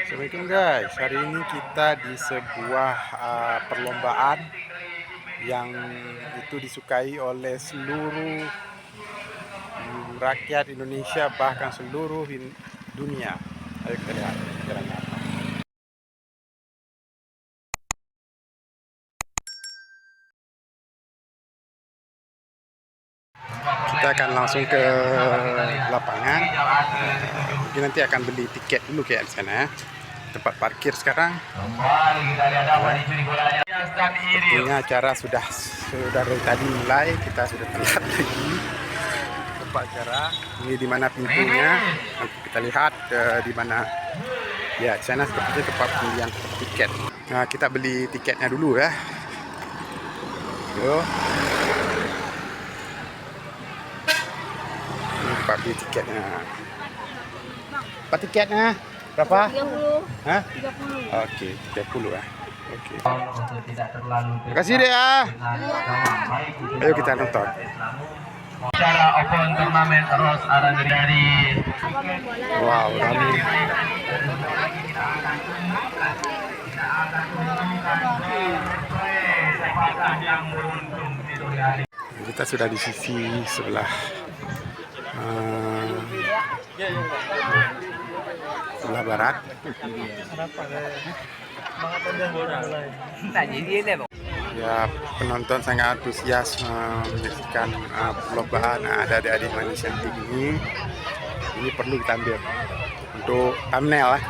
Assalamualaikum guys, hari ini kita di sebuah perlombaan yang itu disukai oleh seluruh rakyat Indonesia, bahkan seluruh dunia. Ayo kita lihat caranya. Kita akan langsung ke lapangan. Mungkin nanti akan beli tiket dulu kayak di sana. Tempat parkir sekarang. Sepertinya acara sudah dari tadi mulai, kita sudah terlihat lagi tempat acara. Ini di mana pintunya, nanti kita lihat di mana. Ya, di sana sepertinya tempat pembelian tiket. Nah, kita beli tiketnya dulu ya. Yo. Ini tempat beli tiketnya. Apa tiketnya? Berapa? 30. Hah? 30. Oke, 30 ya. Oke. Terima kasih deh ya. Ayo kita nonton. Acara open turnamen Rose Arang dari Wow, rame. Kita sudah di sisi sebelah sebelah barat. Ya, penonton sangat antusias menyaksikan perlombaan adik-adik manis cantik ini. Ini perlu kita ambil untuk thumbnail lah.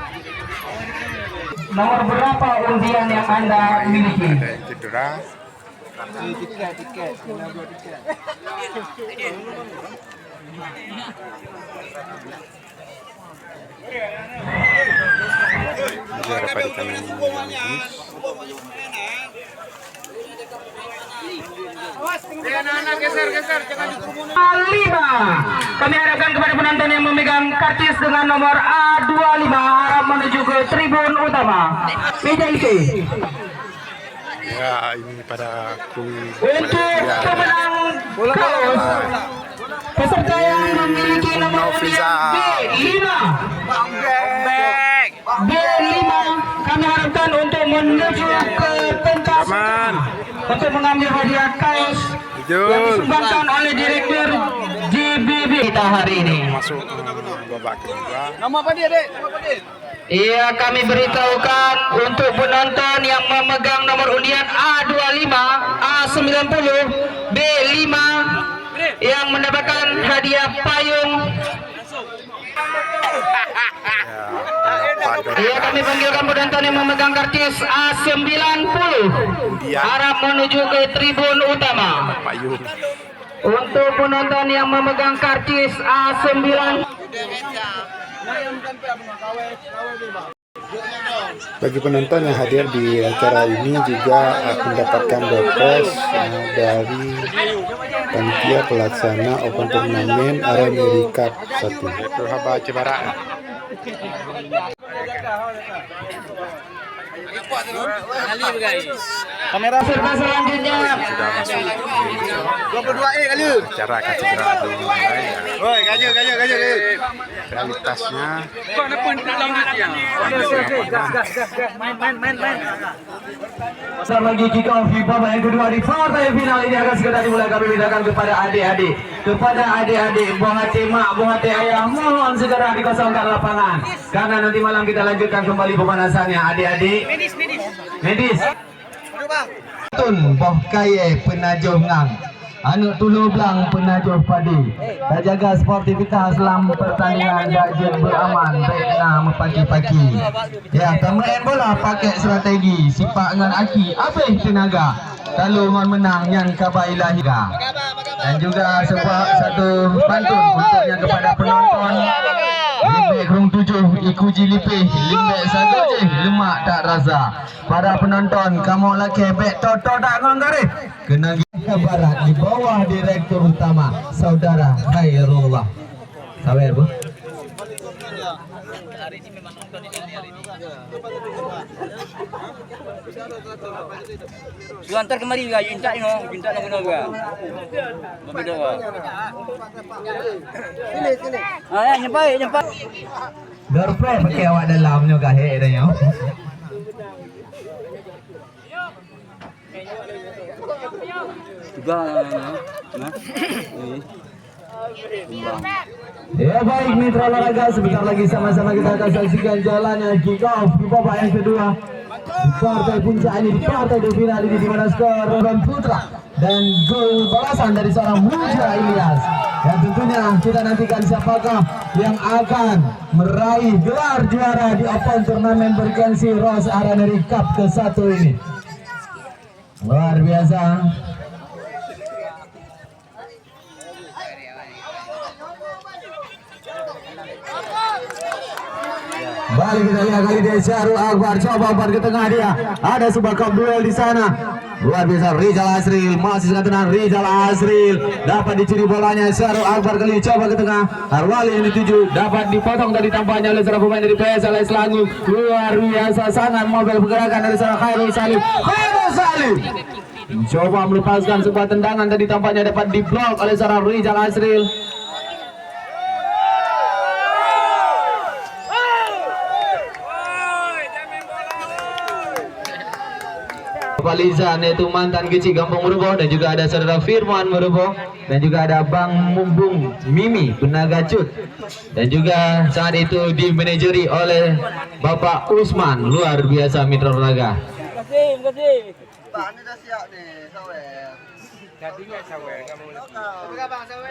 Nomor berapa undian yang Anda miliki? Ada yang cedera. Tiket. Biar dapat ditemukan ini. A5. Kami harapkan kepada penonton yang memegang karcis dengan nomor A25 harap menuju ke tribun utama. Meja isi. Ya, ini pada kru. Untuk pemenang kaos peserta yang memiliki nomor undian B5. B5 kami harapkan untuk menuju ke pentas untuk mengambil hadiah kaos yang disumbangkan oleh Direktur JBB kita hari ini. Masuk babak kedua. Nama apa dia, Dek? Iya, kami beritahukan untuk penonton yang memegang nomor undian A25, A90, B5 yang mendapatkan hadiah payung. Iya, kami panggilkan penonton yang memegang karcis A90 harap menuju ke tribun utama. Payung. Untuk penonton yang memegang karcis A9. Bagi penonton yang hadir di acara ini juga mendapatkan dompet dari panitia pelaksana Open Turnamen Arang Cup 1. Itu Haba Cebara. Kamera serta selanjutnya Sudah masuk 22 kali. acara akan segera dimulai. Oi, gajah. Realitasnya Main. Masa lagi kick off di babak yang kedua di partai final ini akan segera dimulai. Kami mintakan kepada adik-adik buah hati mak, buah hati ayah, mohon segera dikosongkan lapangan karena nanti malam kita lanjutkan kembali pemanasannya. Adik-adik medis Tun boh kaya penajuh ngang anu tulu belang penajuh padi dah jaga sportivitas dalam pertandingan gajah beraman baik nama pagi-pagi ya main bola pakai strategi sipak dengan aki habis tenaga kalau menang yang kabar ilahi dan juga sebuah satu pantun untuknya kepada penonton. Limbek rung 7 ikuji lipih limbek saja je lemak tak rasa. Para penonton kamu lagi bek toto tak nganggaris kena barat di bawah Direktur Utama Saudara Khairullah. Sabar bu. Hari ini memang nonton di sini hari ini. Lu antar kemari juga, Junta nak guna juga. Berbeda ke? Sini. Ah, nyampai. Girlfriend pakai awak dalamnya kahek dah yo. Juga nah. Ya baik mitra olahraga, sebentar lagi sama-sama kita akan saksikan jalannya kick off di babak yang kedua. Di partai puncak ini, di partai di final ini, di mana skor Roben Putra dan gol balasan dari seorang Muja Ilyas. Dan tentunya kita nantikan siapakah yang akan meraih gelar juara di Open Turnamen bergengsi Rose Araneri Cup ke-1 ini. Luar biasa. Balik kita lihat kali dia Syarul Akbar, coba umpan ke tengah dia. Ada sebuah cup duel di sana. Luar biasa Rizal Asril, masih sangat tenang Rizal Asril. Dapat dicuri bolanya Syarul Akbar kali coba ke tengah. Harwali yang dituju dapat dipotong dari tampaknya oleh seorang pemain dari PSLS Selangor. Luar biasa sangat mobil pergerakan dari seorang Khairul Salim. Khairul Salim coba melepaskan sebuah tendangan tadi tampaknya dapat diblok oleh seorang Rizal Asril. Palizan yaitu mantan kecil Gampang Meruboh, dan juga ada saudara Firman Meruboh, dan juga ada Bang Mumbung Mimi Penagacut, dan juga saat itu dimanajeri oleh Bapak Usman. Luar biasa mitra olahraga. Terima kasih.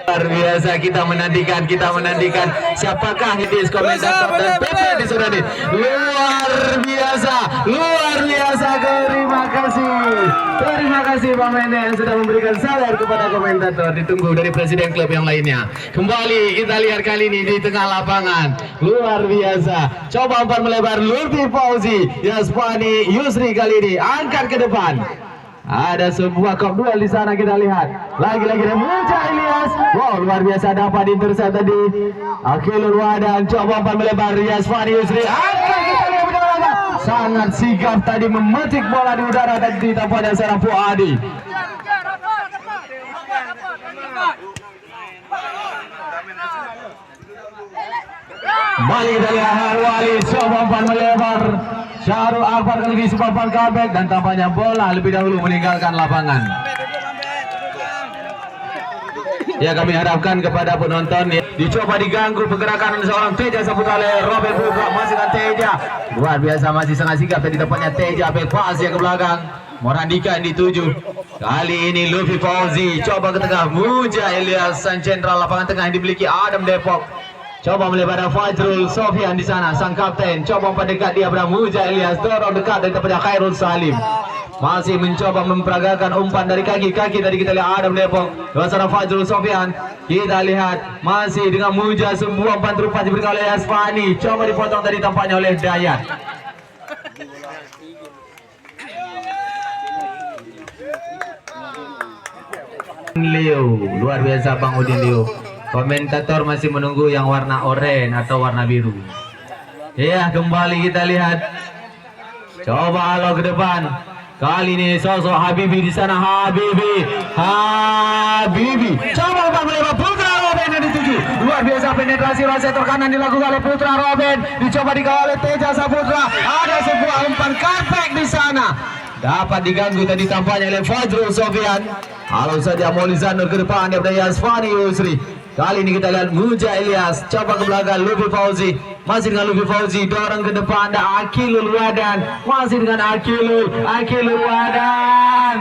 Luar biasa kita menantikan siapakah ini komentator dan PP di Suradi. Luar biasa. Terima kasih Pak Mende yang sudah memberikan sawer kepada komentator. Ditunggu dari presiden klub yang lainnya. Kembali kita lihat kali ini di tengah lapangan. Luar biasa. Coba umpan melebar Lutfi Fauzi, Yasfani Yusri kali ini angkat ke depan. Ada sebuah cup duel di sana kita lihat. Lagi-lagi ada Muja Ilyas. Wow, luar biasa dapat intercept tadi. Akhilul Wadan coba umpan melebar Yasfani Yusri. Angkat kita lihat benar-benar. Sangat sigap tadi memetik bola di udara tadi tampaknya seorang Fuadi. Balik dari Harwali coba umpan melebar. Syarul Akbar kali ini super comeback dan tampaknya bola lebih dahulu meninggalkan lapangan. Ya, kami harapkan kepada penonton ya, dicoba diganggu pergerakan seorang Teja Saputra oleh Robert Buka. Masih dengan Teja, luar biasa masih sangat sigap tadi tempatnya Teja, back pass yang ke belakang. Morandika yang dituju. Kali ini Lutfi Fauzi coba ke tengah. Muja Ilyas sang sentral lapangan tengah yang dimiliki Adam Depok. Coba melebar Fajrul Sofian di sana, sang kapten. Coba mendekat dia pada Muja Ilyas, dorong dekat dari tempat Khairul Salim. Masih mencoba memperagakan umpan dari kaki tadi kita lihat Adam Depok. Seorang Fajrul Sofian. Kita lihat masih dengan Muja, sebuah umpan terupas diberikan oleh Yasfani. Coba dipotong tadi tampaknya oleh Dayat. Leo, luar biasa Bang Udin Leo. Komentator masih menunggu yang warna oranye atau warna biru. Ya, kembali kita lihat. Coba alo ke depan. Kali ini sosok Habibi di sana. Habibi. Coba umpan melebar Putra Robin yang dituju. Luar biasa penetrasi sektor kanan dilakukan oleh Putra Robin. Dicoba dikawal oleh Teja Saputra. Ada sebuah umpan karpet di sana. Dapat diganggu tadi tampaknya oleh Fajrul Sofian. Halo saja Molizanur ke depan daripada Yasfani Yusri. Kali ini kita lihat Muja Ilyas coba ke belakang Lutfi Fauzi. Masih dengan Lutfi Fauzi, dorong ke depan ada Akilul Wadan. Masih dengan Akilul Wadan.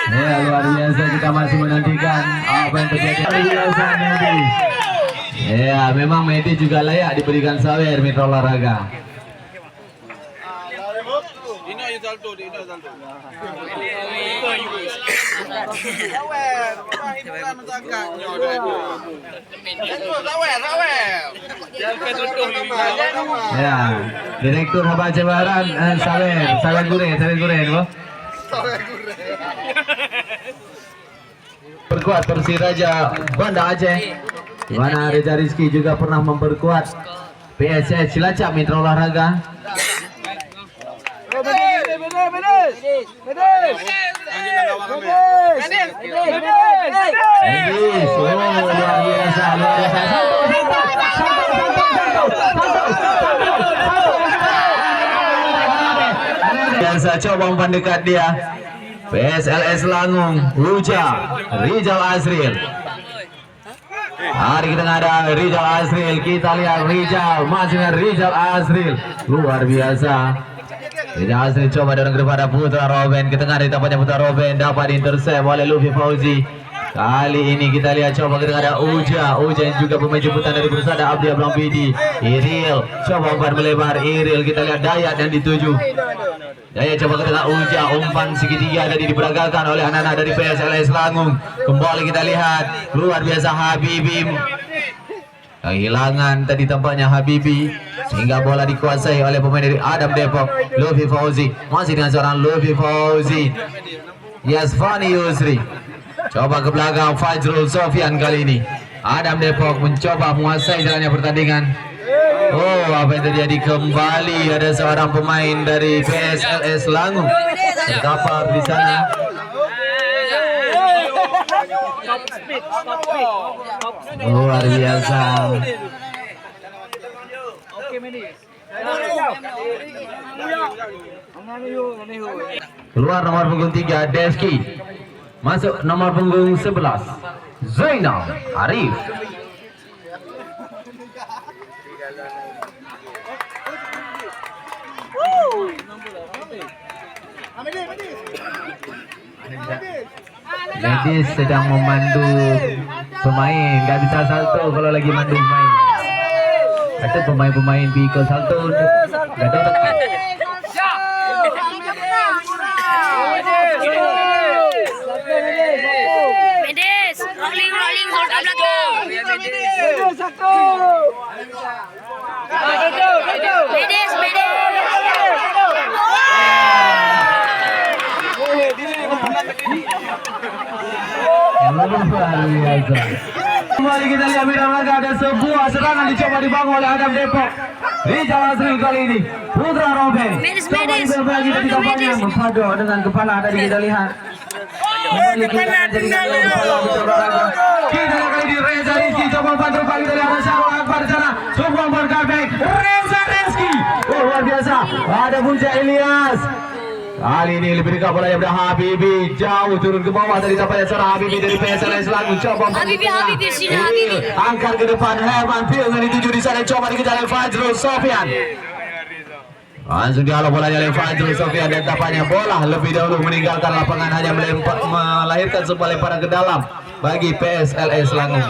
Ya, luar biasa kita masih menantikan apa yang terjadi. Luar biasa Medi. Ya, memang Medi juga layak diberikan sawer mitra olahraga. Ya, Direktur Haba Cebaran sawer gure, loh. Perkuat Persiraja Banda Aceh, di mana Reza Rizky juga pernah memperkuat PSS Cilacap mitra olahraga. luar biasa. Biasa coba umpan dekat dia. PSLS Langung, Rijal Azril. Hari kita ada Rijal Azril, kita lihat Rijal, masih dengan Rijal Azril, luar biasa. Rijal Azril coba dorong kepada Putra Robin, ke tengah di tempatnya Putra Robin, dapat diintersep oleh Luffy Fauzi. Kali ini kita lihat coba kita ada Uja yang juga pemain jemputan dari Persada Abdi Ablang Pidi. Iril, coba umpan melebar Iril, kita lihat Dayat yang dituju. Dayat coba ke tengah Uja, umpan segitiga tadi diperagakan oleh anak-anak dari PSLS Langung. Kembali kita lihat, luar biasa Habibi. Kehilangan tadi tampaknya Habibi, sehingga bola dikuasai oleh pemain dari Adam Depok. Luffy Fauzi, masih dengan seorang Luffy Fauzi. Yasfani Yusri. Coba ke belakang Fajrul Sofian kali ini. Adam Depok mencoba menguasai jalannya pertandingan. Oh, apa yang terjadi kembali? Ada seorang pemain dari PSLS Langung terkapar di sana. Luar biasa. Keluar nomor punggung 3 Deski. Masuk nomor punggung 11 Zainal Arif. Ladies sedang memandu pemain, nggak bisa salto kalau lagi mandu pemain. Ada pemain-pemain pikul salto, nggak dapat. Medes, rolling, hold up belakang. Medes. Kembali kita lihat Miramaga, ada sebuah serangan dicoba dibangun oleh Adam Depok. Rijal Azril kali ini Putra Robin. Medes. Berbagi di depannya Mufado dengan kepala tadi kita lihat. Kita lihat kali ini Reza Rizky coba bantu pagi dari arah Syarul Akbar di sana. Coba umpan comeback Reza Rizky. Oh, luar biasa. Ada Punca Ilyas. Kali ini lebih dekat bolanya pada Habibi, jauh turun ke bawah dari tampaknya seorang Habibi dari PSLS Langung. Coba Habibi sini Habibi. Angkat ke depan Herman Pil yang dituju di sana, coba dikejar oleh Fajrul Sofian. Langsung dihalau bolanya oleh Fajrul Sofian dan tampaknya bola lebih dahulu meninggalkan lapangan, hanya melahirkan sebuah lemparan ke dalam bagi PSLS Langung.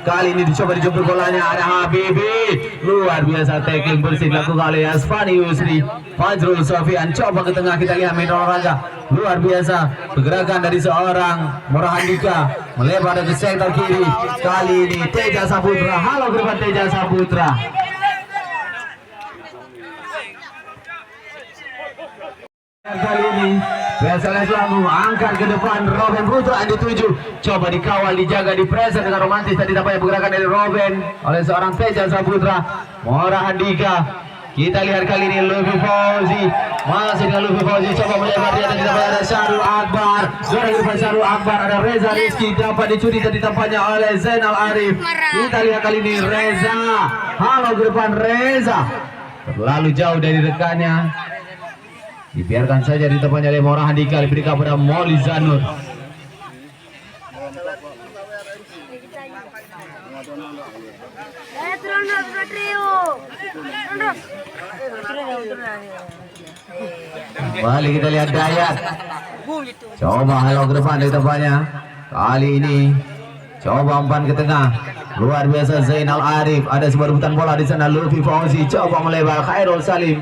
Kali ini dicoba dijemput bolanya, ada Habibi, luar biasa tackling bersih dilakukan oleh Asfani Yusri. Fajrul Sofian coba ke tengah, kita lihat main olahraga luar biasa, pergerakan dari seorang Morahandika melebar ke sektor kiri. Kali ini Teja Saputra, halo ke depan Teja Saputra. Kali ini PSLS Langung angkat ke depan Robin Putra yang dituju, coba dikawal, dijaga, dipreser dengan romantis tadi tampaknya pergerakan dari Robin oleh seorang Teja Saputra. Morahandika, kita lihat kali ini Luffy Fauzi, masih dengan Luffy Fauzi coba melebar dia tadi tampaknya ada Syarul Akbar. Dari depan Syarul Akbar ada Reza Rizky, dapat dicuri tadi tampaknya oleh Zainal Arif. Kita lihat kali ini Reza, halo ke depan Reza, terlalu jauh dari rekannya. Dibiarkan saja di tempatnya oleh Morahandika, diberikan pada Molly Zanur. Kembali kita lihat Dayat, coba halo ke depan di tempatnya. Kali ini coba umpan ke tengah, luar biasa Zainal Arif. Ada sebuah rebutan bola di sana, Luffy Fauzi coba melebar, Khairul Salim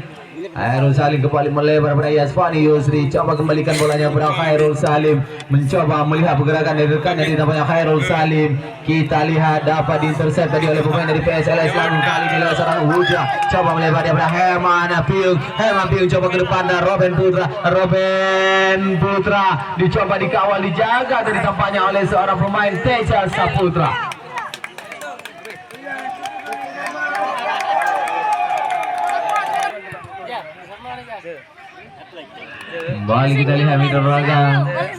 kembali melebar pada Yasfani Yusri, coba kembalikan bolanya pada Khairul Salim, mencoba melihat pergerakan dari rekannya di tampaknya Khairul Salim. Kita lihat dapat diintersep tadi oleh pemain dari PSLS Langung. Kali ini lewat seorang Huja, coba melebar pada Herman Piung coba ke depan dan Robin Putra dicoba dikawal, dijaga dari tampaknya oleh seorang pemain Teja Saputra. Kembali kita lihat Mitra Olahraga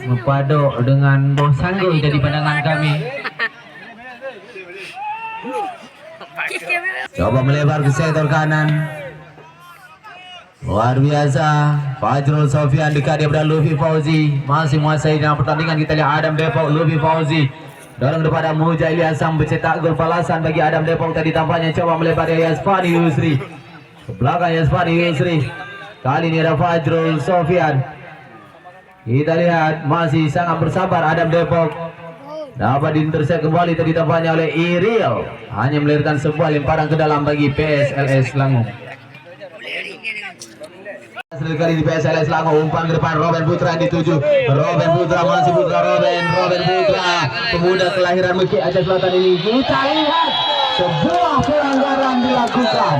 mempaduk dengan Boh Sanggul jadi pandangan kami. Coba melebar ke sektor kanan. Luar biasa, Fajrul Sofian dekat daripada Luffy Fauzi, masih menguasai dalam pertandingan. Kita lihat Adam Depok, Luffy Fauzi dorong kepada Muja Ilyasam mencetak gol balasan bagi Adam Depok. Tadi tampaknya coba melebar Yasfani Yusri ke belakang. Yasfani Yusri kali ini ada Fajrul Sofian. Kita lihat masih sangat bersabar Adam Depok, dapat diintercept kembali tadi tampaknya oleh Iril, hanya melahirkan sebuah lemparan ke dalam bagi PSLS Selangor. Sekali di PSLS Selangor, umpan ke depan Robin Putra dituju. Robin Putra masih Putra Robin Putra, pemuda kelahiran Mekik Aceh Selatan ini. Kita lihat sebuah pelanggaran dilakukan.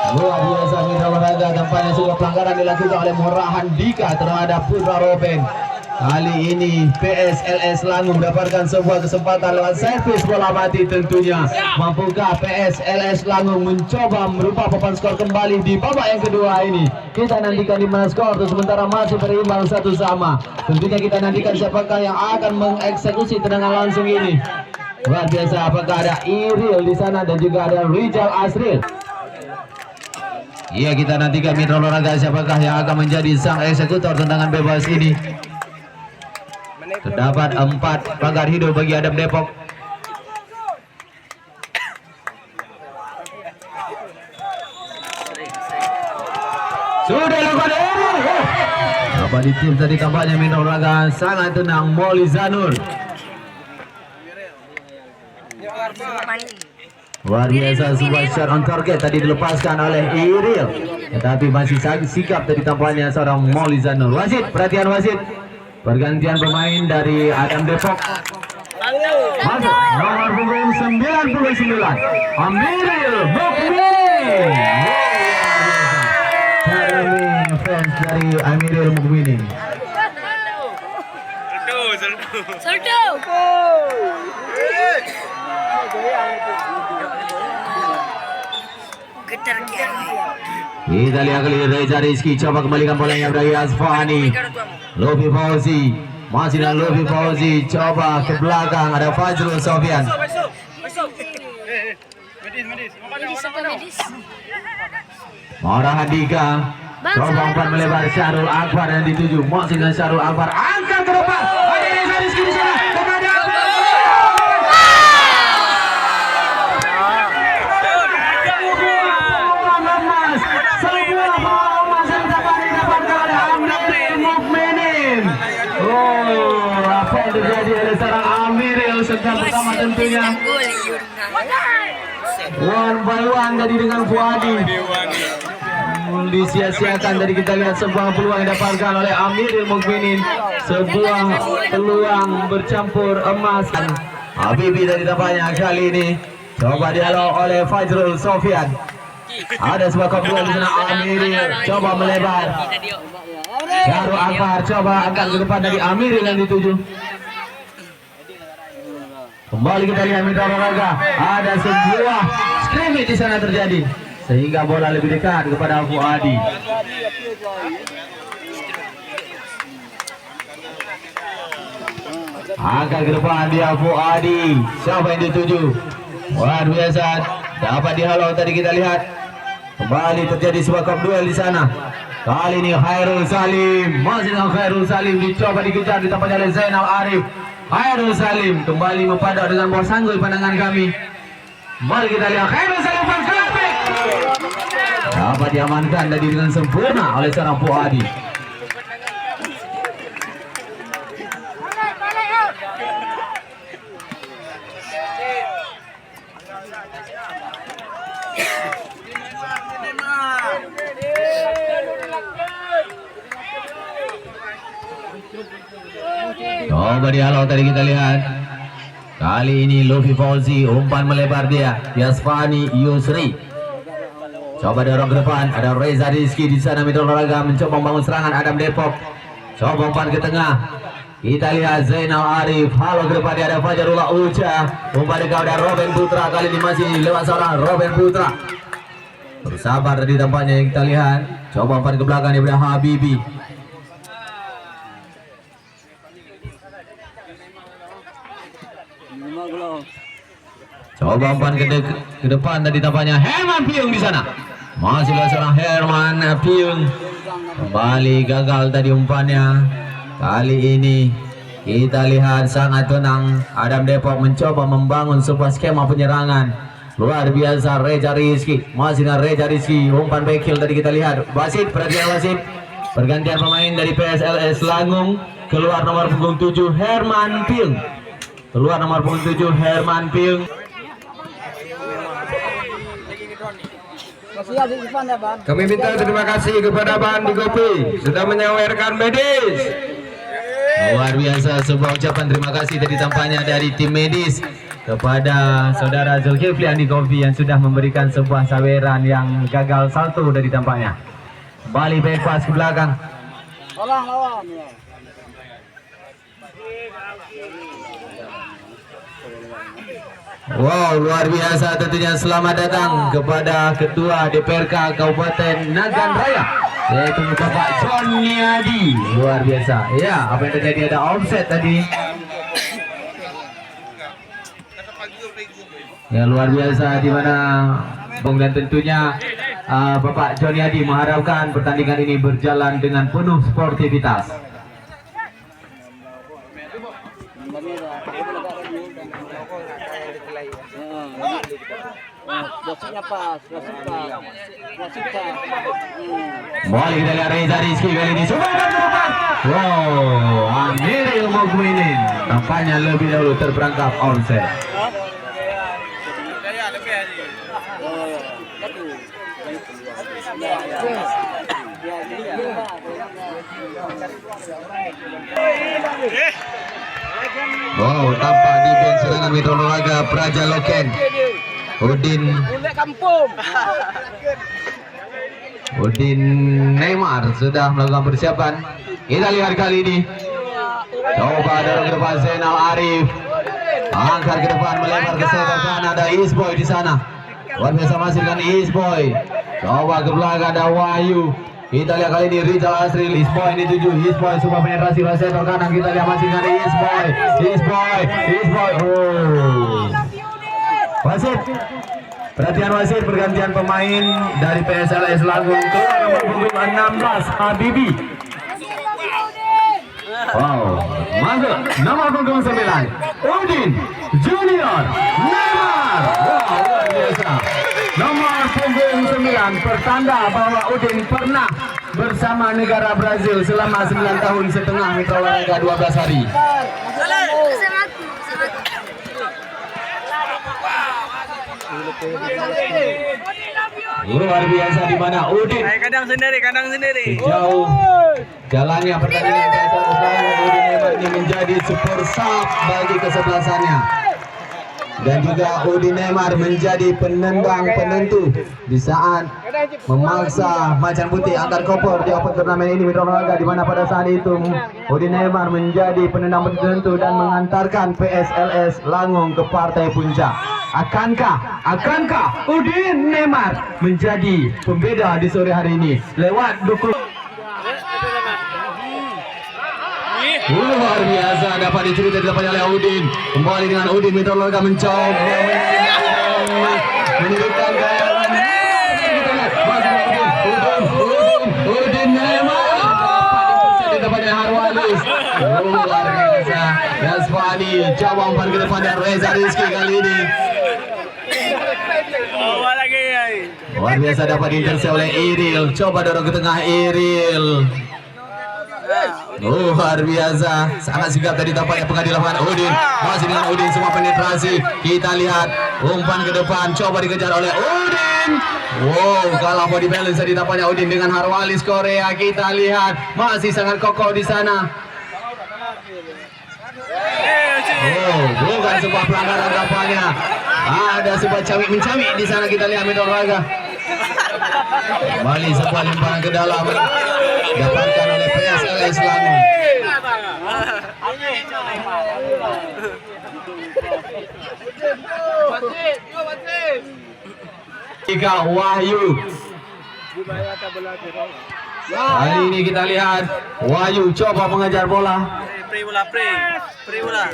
Luar biasa Mitra Olahraga, tampaknya sebuah pelanggaran dilakukan oleh Murahan Dika terhadap Putra Robin. Kali ini PSLS Selangor mendapatkan sebuah kesempatan lewat servis bola mati tentunya. Mampukah PSLS Selangor mencoba merubah papan skor kembali di babak yang kedua ini? Kita nantikan di mana skor, sementara masih berimbang 1-1. Tentunya kita nantikan siapakah yang akan mengeksekusi tendangan langsung ini. Luar biasa, apakah ada Iril di sana dan juga ada Rijal Asril? Iya, kita nantikan Mitra Olahraga siapakah yang akan menjadi sang eksekutor tendangan bebas ini. Terdapat 4 pagar hidup bagi Adam Depok. Sudah lakukan ini. Dapat ditim tadi tampaknya Mitra Olahraga sangat tenang. Molly Zanur. Luar biasa, sebuah shot on target tadi dilepaskan oleh Iril, tetapi masih sikap tadi tampaknya seorang Molly Zanur. Wasit, perhatian wasit. Pergantian pemain dari Adam Depok. Masuk nomor punggung 99 Amiril Mukminin. Kami fans dari Amiril Mukminin. Salto. Getar Kita lihat kali Reza Rizky coba kembalikan bolanya dari Asfani. Luffy Fauzi masih dengan Luffy Fauzi, coba ke belakang ada Fajrul Sofian. Marahan Dika coba umpan melebar Syahrul Akbar yang dituju, masih dengan Syahrul Akbar, angkat ke depan. Ada Reza Rizky di sana kepada pertama tentunya one by one tadi dengan Fuadi disia-siakan. Tadi kita lihat sebuah peluang yang didapatkan oleh Amiril Mukminin, sebuah peluang bercampur emas. Habibi tadi tampaknya kali ini coba dihalau oleh Fajrul Sofian. Ada sebuah kebutuhan di sana. Amiril coba melebar. Syahrul Akbar coba angkat ke depan dari Amiril yang dituju. Kembali kita lihat Mitra Olahraga, ada sebuah scrimmage di sana terjadi sehingga bola lebih dekat kepada Fuadi. Angkat ke depan dia Fuadi. Siapa yang dituju? Luar biasa, dapat dihalau tadi kita lihat. Kembali terjadi sebuah duel di sana. Kali ini Khairul Salim, masih dengan Khairul Salim dicoba dikejar di tempatnya oleh Zainal Arif. Khairul Salim kembali mempaduk dengan Boh Sanggul pandangan kami. Mari kita lihat Khairul Salim Fanklapik. Dapat diamankan tadi dengan sempurna oleh seorang Fuadi. Coba dihalau tadi kita lihat. Kali ini Luffy Fauzi, umpan melebar dia. Yasfani Yusri coba dorong ke depan. Ada Reza Rizky di sana. Mitra Olahraga mencoba membangun serangan. Adam Depok coba umpan ke tengah. Kita lihat Zainal Arif, halo ke depan dia ada Fajarullah Uca. Umpan dekat ada Robin Putra. Kali ini masih lewat seorang Robin Putra. Bersabar tadi tampaknya yang kita lihat. Coba umpan ke belakang daripada Habibi. Coba umpan ke depan tadi tampaknya Herman Piung di sana. Masih seorang Herman Piung. Kembali gagal tadi umpannya. Kali ini kita lihat sangat tenang. Adam Depok mencoba membangun sebuah skema penyerangan. Luar biasa Reza Rizky. Masih dengan Reza Rizky. Umpan bekil tadi kita lihat. Wasit, perhatian wasit. Pergantian pemain dari PSLS Langung. Keluar nomor punggung 7 Herman Piung. Keluar nomor punggung 7 Herman Piung. Kami minta terima kasih kepada Bandi Kopi sudah menyawerkan medis. Luar biasa sebuah ucapan terima kasih tadi tampaknya dari tim medis kepada saudara Zulkifli Andi Kopi yang sudah memberikan sebuah saweran yang gagal salto dari tampaknya. Kembali back pass ke belakang. Wow, luar biasa tentunya selamat datang kepada Ketua DPRK Kabupaten Nagan Raya, yaitu Bapak Johnny Adi. Luar biasa. Ya, apa yang terjadi, ada offset tadi. Ya, luar biasa di mana Bung, dan tentunya Bapak Johnny Adi mengharapkan pertandingan ini berjalan dengan penuh sportivitas. Boleh kita lihat Reza Rizky kali ini. Wow, Amiril Mukminin tampaknya lebih dahulu terperangkap offset. Wow, tampak di bench serangan Metro Loraga Praja Loken. Udin Neymar sudah melakukan persiapan. Kita lihat kali ini. Coba dorong ke depan Zainal Arif. Angkat ke depan, melebar ke sebelah kanan, ada Isboy di sana. Luar biasa masih dengan Isboy. Coba ke belakang ada Wahyu. Kita lihat kali ini Rizal Asril. Isboy ini 7. Isboy coba penetrasi ke sektor kanan. Kita lihat masih dengan Isboy. Oh. Wasit, perhatian wasit, pergantian pemain dari PSLS Langung keluar nomor punggung 16 Habibi. Wow, masuk nomor punggung 9 Udin Junior Neymar. Wow, luar biasa. Nomor punggung 9 pertanda bahwa Udin pernah bersama negara Brazil selama 9 tahun setengah Metro Loraga 12 hari. Luar biasa di mana Udin Kadang sendiri. sejauh jalannya pertandingan Udin Neymar ini menjadi super sub bagi kesebelasannya, dan juga Udin Neymar menjadi penendang penentu di saat memaksa Macan Putih antar koper di open turnamen ini Metro Loraga, di mana pada saat itu Udin Neymar menjadi penendang penentu dan mengantarkan PSLS Langung ke partai puncak. Akankah Udin Neymar menjadi pembeda di sore hari ini lewat dukung? Luar biasa dapat dicerita oleh Udin. Kembali dengan Udin, Metro Loraga mencoba menirukan gaya Udin Neymar dapat dapatnya Harwalis. Luar biasa. Yasfani coba umpan ke depan dan Reza Rizky kali ini. Luar biasa dapat diintersep oleh Iril. Coba dorong ke tengah Iril. Luar biasa, sangat sigap tadi tampaknya pengadilan Udin. Masih dengan Udin semua penetrasi. Kita lihat umpan ke depan, coba dikejar oleh Udin. Wow, kalah body balance tadi tampaknya Udin dengan Harwalis Korea. Kita lihat masih sangat kokoh di sana. Oh, bukan sebuah pelanggaran tampaknya. Ada sebuah cawik-mencawik di sana, kita lihat Metro Loraga. Kembali sebuah lemparan ke dalam dapatkan oleh PSLS Langung. Tiga Wahyu. Kali ini kita lihat Wahyu coba mengejar bola. Pre bola.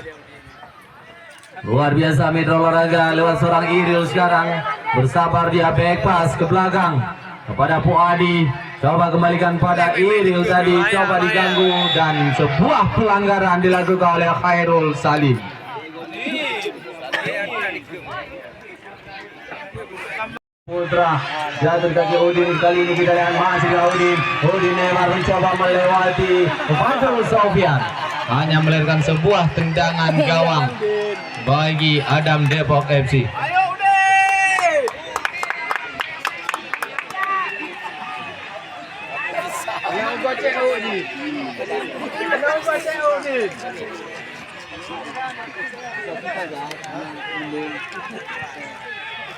Luar biasa Mitra Olahraga lewat seorang Iril sekarang. Bersabar dia back pass ke belakang kepada Puadi. Coba kembalikan pada Iril tadi, coba diganggu dan sebuah pelanggaran dilakukan oleh Khairul Salim. Putra jatuh kaki Udin, kali ini kita lihat masih ke Udin. Udin Neymar mencoba melewati Fadrul Sofian, hanya melahirkan sebuah tendangan gawang bagi Adam Depok FC.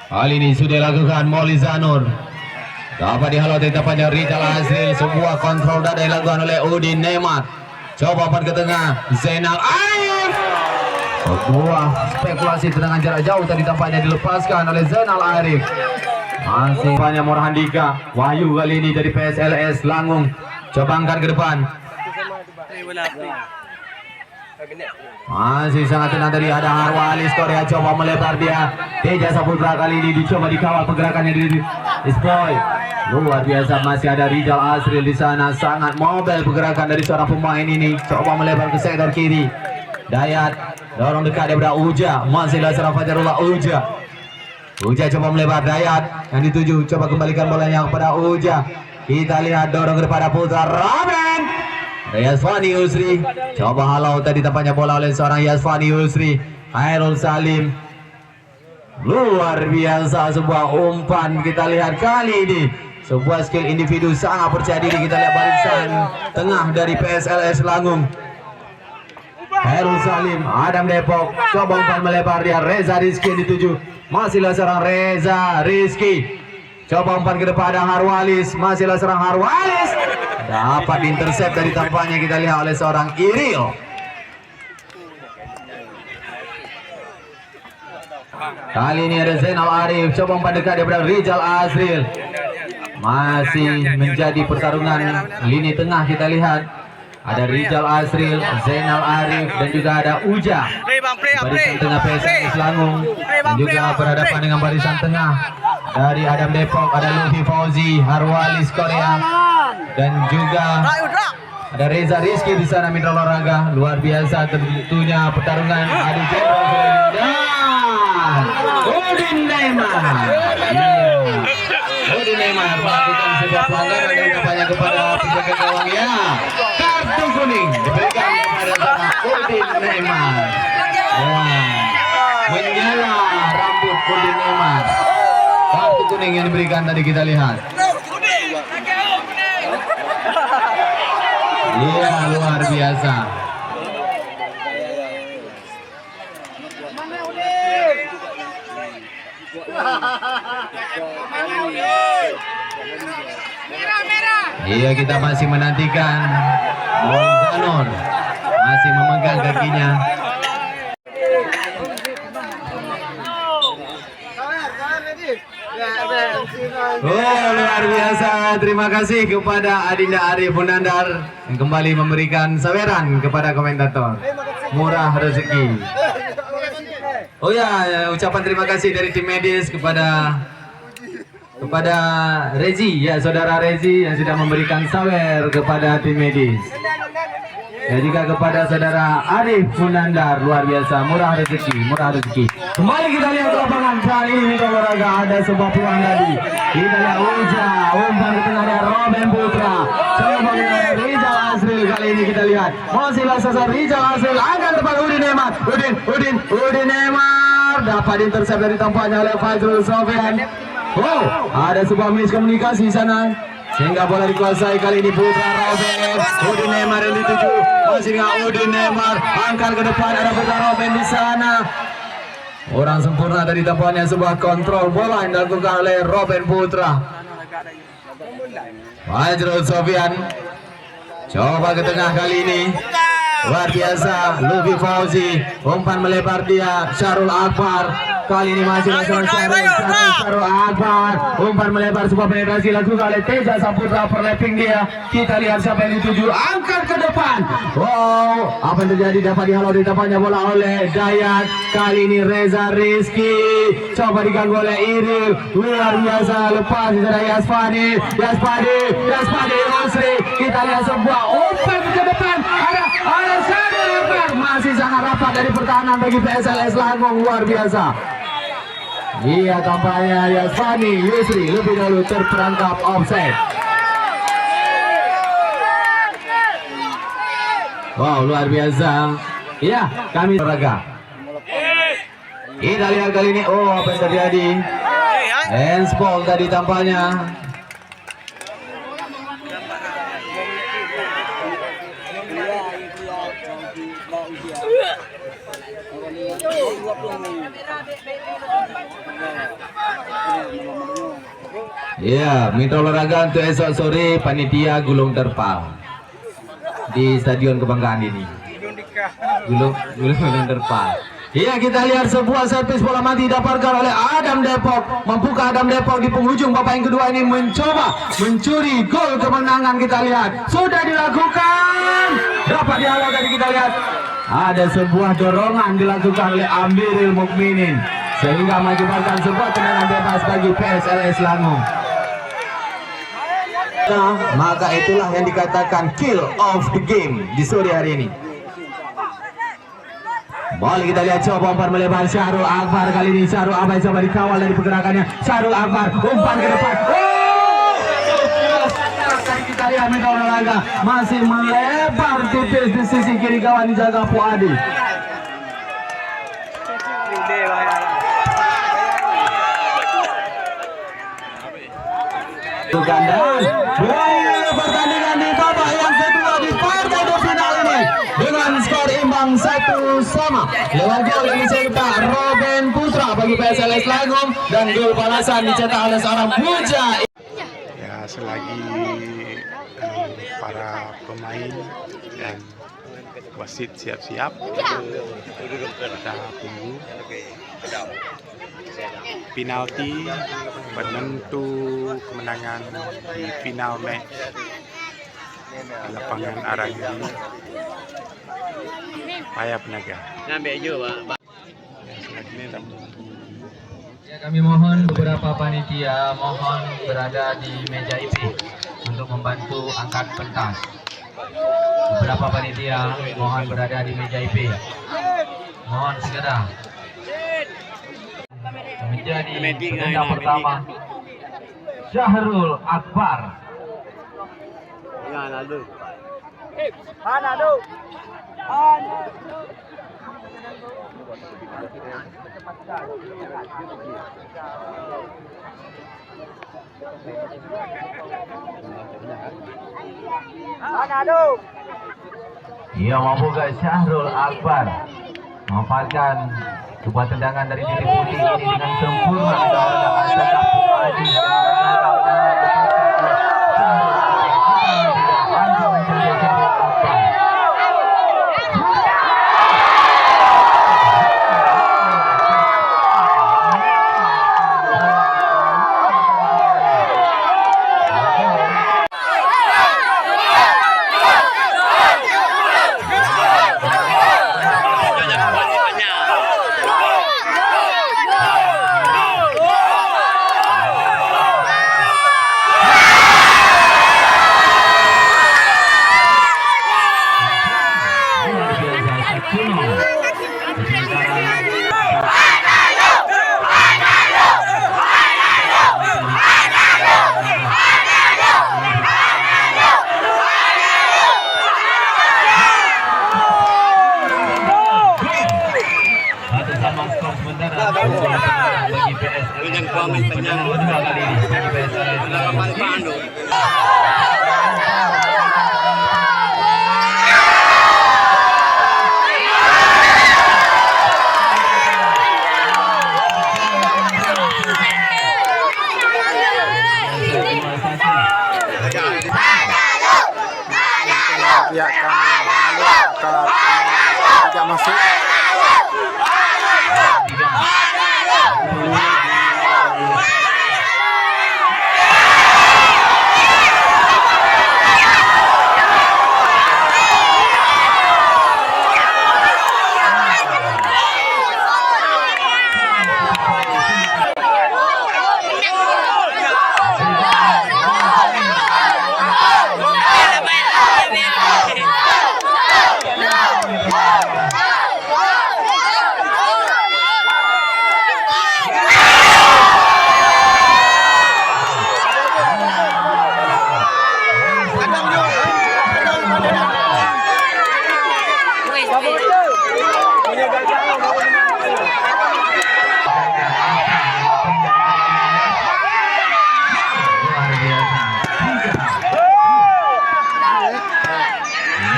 Kali ini sudah dilakukan Molly Zanur. Dapat dihalau tetapannya Rizal Azril. Sebuah kontrol dada dilakukan oleh Udin Neymar. Coba umpan ke tengah Zainal Arif. Sebuah spekulasi tendangan jarak jauh tadi tampaknya dilepaskan oleh Zainal Arif. Masih banyak Morhandika. Wahyu kali ini dari PSLS Langung. Coba angkat ke depan. Masih sangat tenang tadi ada Harwalis Korea, coba melebar dia. Teja Saputra kali ini dicoba dikawal pergerakannya di Isboy. Luar biasa, masih ada Rizal Azril di sana, sangat mobile pergerakan dari seorang pemain ini. Coba melebar ke sektor kiri. Dayat dorong dekat daripada Uja, masih ada seorang Fajarullah Uja. Uja coba melebar, Dayat yang dituju, coba kembalikan bolanya kepada Uja. Kita lihat dorong kepada Putra Robin. Yasfani Yusri coba halau tadi tampaknya bola oleh seorang Yasfani Yusri. Khairul Salim, luar biasa sebuah umpan kita lihat kali ini. Sebuah skill individu sangat percaya diri. Kita lihat barisan tengah dari PSLS Langung. Khairul Salim, Adam Depok coba umpan melebar dia. Reza Rizky dituju, masihlah seorang Reza Rizky. Coba umpan ke depan ada Harwalis, masihlah seorang Harwalis. Dapat diintercept dari tampaknya kita lihat oleh seorang Iril. Kali ini ada Zainal Arif, coba umpan dekat daripada Rizal Azril. Masih menjadi pertarungan lini tengah kita lihat. Ada Rizal Azril, Zainal Arif dan juga ada Uja. Barisan tengah PSS Langung dan juga berhadapan dengan barisan tengah dari Adam Depok ada Lufi Fauzi, Harwalis Korea dan juga ada Reza Rizky di sana. Mitra Olahraga luar biasa tentunya pertarungan adu jenderal dan Udin Neymar. Udin Neymar melakukan sebuah pelanggaran yang kepada penjaga gawang ya. Kartu kuning diberikan kepada Udin Neymar. Menyala rambut Udin Neymar. Kartu kuning yang diberikan tadi kita lihat. Iya, luar biasa. Iya, kita masih menantikan Zanon masih memegang kakinya. Oh, luar biasa. Terima kasih kepada Adinda Arif Munandar yang kembali memberikan saweran kepada komentator. Murah rezeki. Oh ya, ucapan terima kasih dari tim medis kepada Rezi, ya saudara Rezi yang sudah memberikan sawer kepada tim medis. Dan juga kepada saudara Arif Munandar, luar biasa, murah rezeki, murah rezeki. Kembali kita lihat ke lapangan kali ini Olahraga ada sebuah peluang tadi. Kita lihat Uja, umpan ke tengah dari Robin Putra. Coba lihat Rizal Azril kali ini kita lihat. Masihlah sasar Rizal Azril, angkat depan Udin Neymar. Udin Neymar dapat intercept dari tampaknya oleh Fadrul Sofian. Oh, ada sebuah miskomunikasi sana. Sehingga bola dikuasai kali ini Putra Robin. Udin Neymar yang dituju, masih dengan Udin Neymar, angkat ke depan ada Putra Robin di sana. Orang sempurna tadi tampaknya sebuah kontrol bola yang dilakukan oleh Robin Putra. Fadrul Sofian coba ke tengah kali ini. luar biasa. Luffy Fauzi, umpan melebar dia. Syarul Akbar, kali ini masih Syarul Akbar, umpan melebar, sebuah penetrasi lakukan oleh Teja Saputra, perlapping dia. Kita lihat siapa yang dituju, angkat ke depan. Wow, apa yang terjadi? Dapat dihalau di depannya bola oleh Dayat. Kali ini Reza Rizky coba diganggu oleh Iril, luar biasa. Lepas dari Yasfadi Usri. Kita lihat sebuah umpan ke depan, ada Syarul Akbar, masih sangat rapat dari pertahanan bagi PSLS Langong, luar biasa. Iya, kampanye Yasfani Yusri lebih dahulu terperangkap offside. Wow, luar biasa. Iya, kami olahraga. Kita lihat kali ini, oh apa yang terjadi? Handsball tadi tampaknya. Ya, mitra olahraga untuk esok sore panitia gulung terpal di Stadion Kebanggaan ini. Gulung terpal. Iya, kita lihat sebuah servis bola mati didapatkan oleh Adam Depok. Mampukah Adam Depok di penghujung babak yang kedua ini mencoba mencuri gol kemenangan? Kita lihat sudah dilakukan. Dapat dihalau tadi, kita lihat ada sebuah dorongan dilakukan oleh Amiril Mukminin sehingga mengakibatkan sebuah tendangan bebas bagi PSLS Langong. Nah, maka itulah yang dikatakan kill of the game di sore hari ini. Boleh kita lihat coba umpan melebar Syarul Akbar, kali ini Syarul Akbar coba dikawal dari pergerakannya. Syarul Akbar umpan ke depan. Kita lihat mitra olahraga masih melebar tipis di sisi kiri kawan dijaga Puadi. Dan berakhir pertandingan di babak yang kedua di partai final ini dengan skor imbang 1-1 lewat gol yang dicetak Robin Putra bagi PSLS Langong dan gol balasan dicetak oleh seorang Puja. Ya, selagi para pemain dan wasit siap-siap, kita tunggu penalti penentu kemenangan di final match di lapangan Aranggi Paya Penaga. Ya, kami mohon beberapa panitia mohon berada di meja IP untuk membantu angkat pentas. Beberapa panitia mohon berada di meja IP. Mohon segera. Menjadi benda pertama Syahrul Akbar. Ia mampu ke Syahrul Akbar memanfaatkan sebuah tendangan dari titik putih ini dengan sempurna. Ya, kami masuk.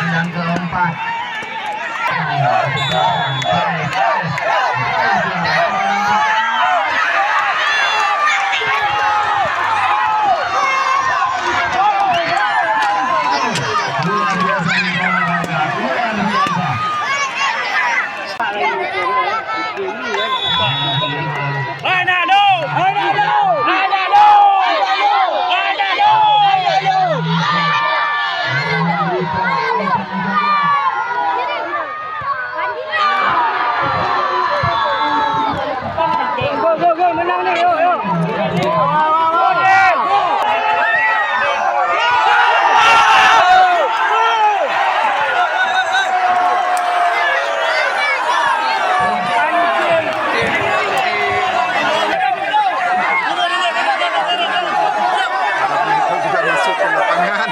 Yang keempat. Juga masuk ke lapangan.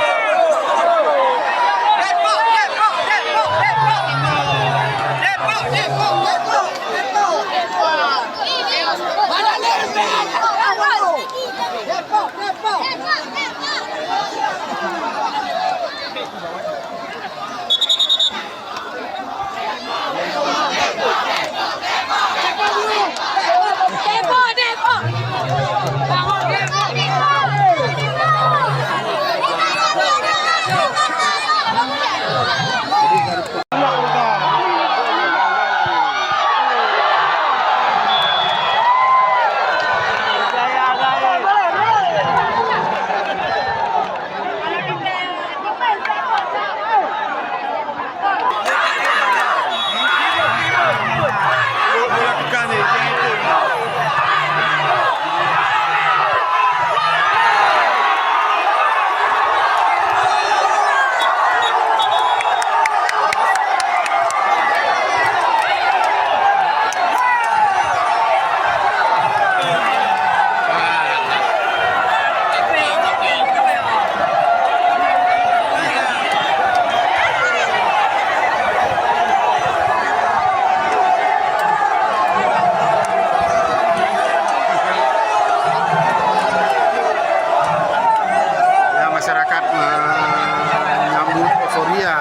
Masyarakat menyambut euforia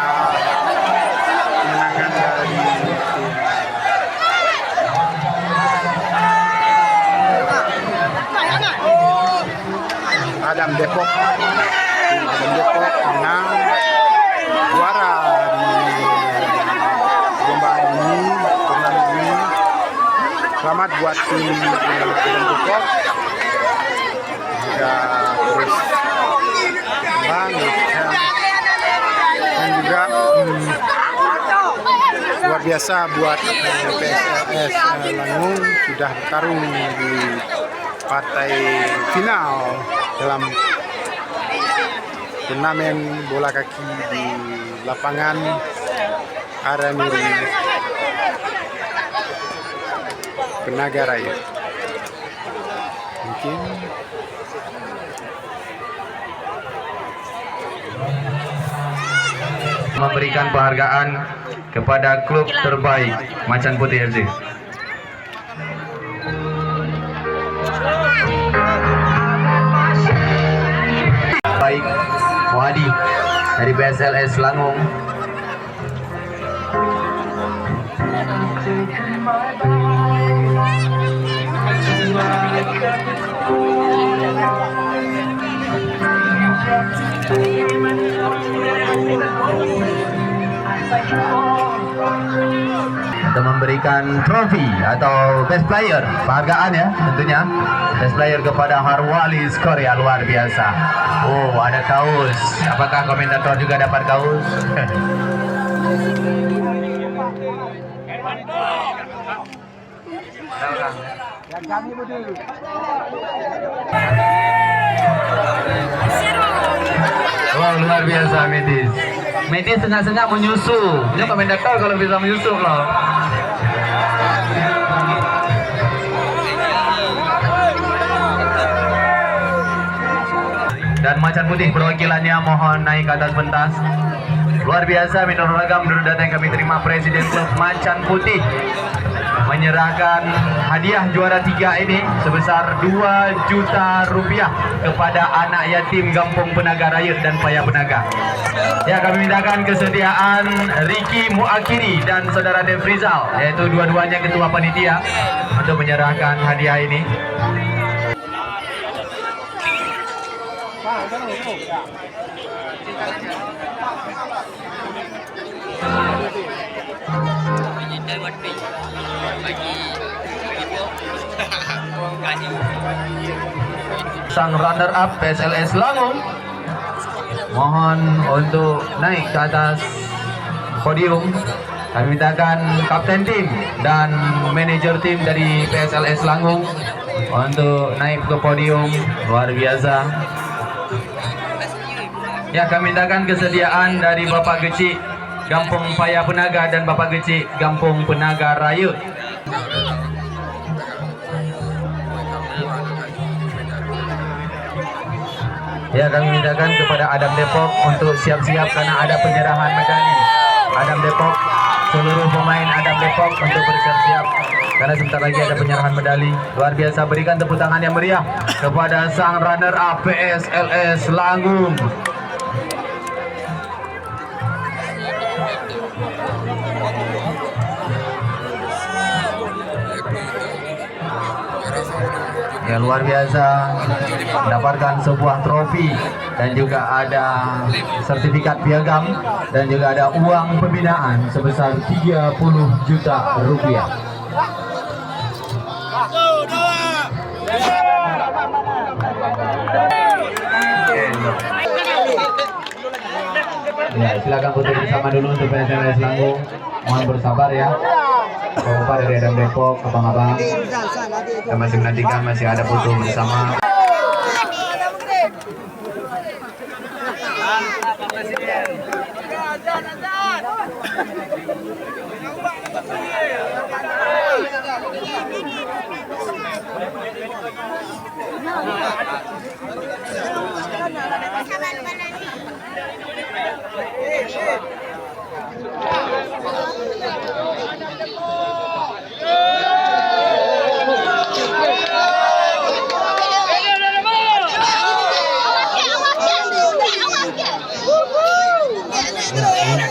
kemenangan dari Adam Depok. Adam Depok menang juara di perlombaan ini, turnamen ini. Selamat buat tim Adam Depok. Ya, terus dan juga luar biasa buat PSLS Langung sudah bertarung di partai final dalam turnamen bola kaki di lapangan Aramiri Penaga Raya. Mungkin memberikan penghargaan kepada klub terbaik Macan Putih FC. Baik, Wadi dari PSLS Langung. untuk memberikan trofi atau best player, penghargaan ya tentunya best player kepada Harwalis Korea, luar biasa. Oh, ada kaos. Apakah komentator juga dapat kaos? Wow, luar biasa Medis. Medis sengaja menyusul. Ini komentator kalau bisa menyusul loh. Dan Macan Putih perwakilannya mohon naik ke atas pentas. Luar biasa menurut ragam, menurut data yang kami terima, Presiden Klub Macan Putih menyerahkan hadiah juara 3 ini sebesar 2 juta rupiah kepada anak yatim Kampung Penaga Raya dan Paya Penaga. Ya, kami mintakan kesediaan Ricky Muakhiri dan saudara Dev Rizal, yaitu dua-duanya ketua panitia, untuk menyerahkan hadiah ini. Sang runner up PSLS Langung mohon untuk naik ke atas podium. Kami mintakan kapten tim dan manajer tim dari PSLS Langung untuk naik ke podium. Luar biasa. Ya, kami mintakan kesediaan dari Bapak Gecik Kampung Paya Penaga dan Bapak Gecik Kampung Penaga Raya. Ya, kami mintakan kepada Adam Depok untuk siap-siap karena ada penyerahan medali. Adam Depok, seluruh pemain Adam Depok untuk bersiap-siap karena sebentar lagi ada penyerahan medali. Luar biasa, berikan tepuk tangan yang meriah kepada sang runner up PSLS Langung. Ya, luar biasa, mendapatkan sebuah trofi dan juga ada sertifikat piagam dan juga ada uang pembinaan sebesar 30 juta rupiah. Ya, silakan foto bersama dulu untuk PSLS Langung. Mohon bersabar ya. Bapak dari Adam Depok, abang-abang, kita masih menantikan, masih ada foto bersama.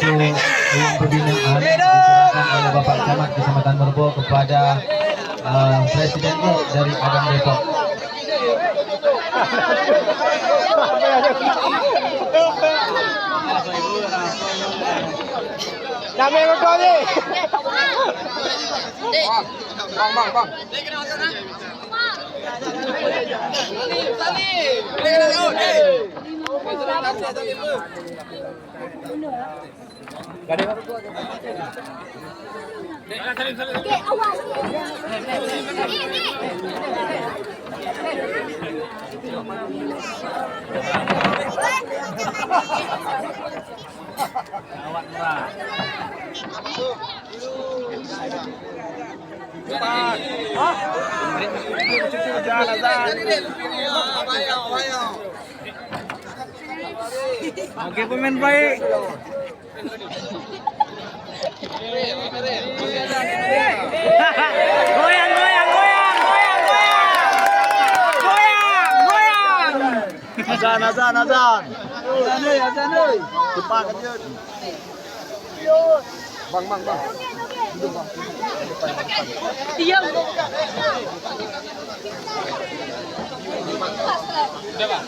Untuk pembinaan diserahkan oleh Bapak Camat Kecamatan Merbo kepada Presiden Klub dari Adam Depok. Oke, pemain baik. Goyang, goyang, goyang, goyang, goyang, goyang, goyang. Azan. Cepat aja. Bang. Diam. Udah, Bang.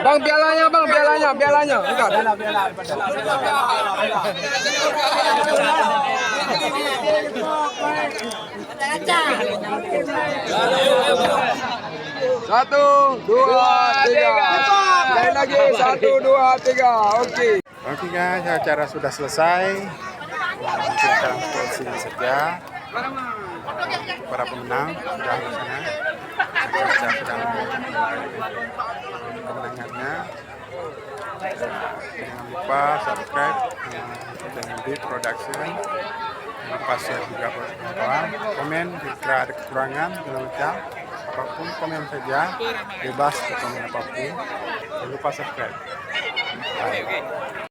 Bang, pialanya, bang, pialanya. Enggak. Satu, dua, tiga. Sekali lagi, 1, 2, 3. Oke. Oke guys, acara sudah selesai. Mungkin sekarang di sini saja. Para pemenang sudah di sana. Caca sedang kemenangannya. Jangan lupa subscribe dengan Beat Production. Jangan lupa share juga buat kawan-kawan. Komen jika ada kekurangan dalam ucap. Apapun komen saja, bebas komen apapun. Jangan lupa subscribe. Bye.